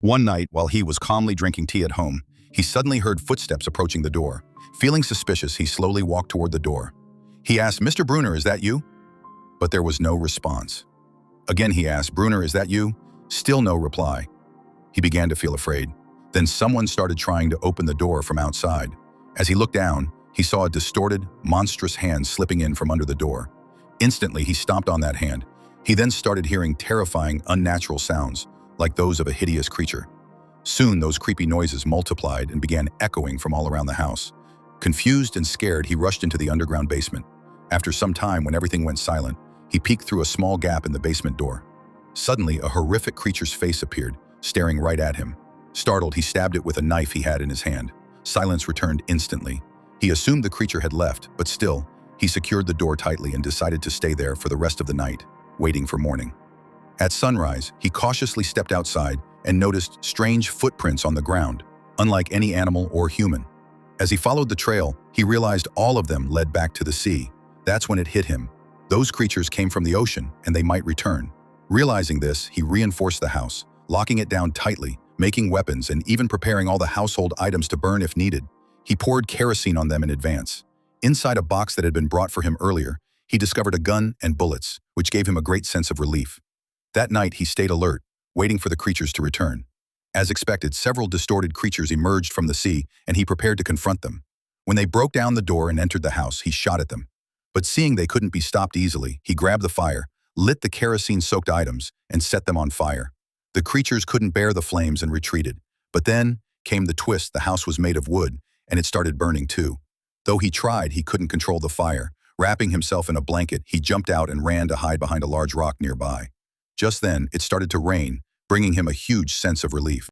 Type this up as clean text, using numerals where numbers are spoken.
One night, while he was calmly drinking tea at home, he suddenly heard footsteps approaching the door. Feeling suspicious, he slowly walked toward the door. He asked, "Mr. Bruner, is that you?" But there was no response. Again he asked, "Bruner, is that you?" Still no reply. He began to feel afraid. Then someone started trying to open the door from outside. As he looked down, he saw a distorted, monstrous hand slipping in from under the door. Instantly, he stomped on that hand. He then started hearing terrifying, unnatural sounds, like those of a hideous creature. Soon, those creepy noises multiplied and began echoing from all around the house. Confused and scared, he rushed into the underground basement. After some time, when everything went silent, he peeked through a small gap in the basement door. Suddenly, a horrific creature's face appeared, staring right at him. Startled, he stabbed it with a knife he had in his hand. Silence returned instantly. He assumed the creature had left, but still, he secured the door tightly and decided to stay there for the rest of the night, waiting for morning. At sunrise, he cautiously stepped outside and noticed strange footprints on the ground, unlike any animal or human. As he followed the trail, he realized all of them led back to the sea. That's when it hit him. Those creatures came from the ocean, and they might return. Realizing this, he reinforced the house, locking it down tightly, making weapons, and even preparing all the household items to burn if needed. He poured kerosene on them in advance. Inside a box that had been brought for him earlier, he discovered a gun and bullets, which gave him a great sense of relief. That night, he stayed alert, waiting for the creatures to return. As expected, several distorted creatures emerged from the sea, and he prepared to confront them. When they broke down the door and entered the house, he shot at them. But seeing they couldn't be stopped easily, he grabbed the fire, lit the kerosene-soaked items, and set them on fire. The creatures couldn't bear the flames and retreated. But then came the twist. The house was made of wood, and it started burning too. Though he tried, he couldn't control the fire. Wrapping himself in a blanket, he jumped out and ran to hide behind a large rock nearby. Just then, it started to rain, bringing him a huge sense of relief.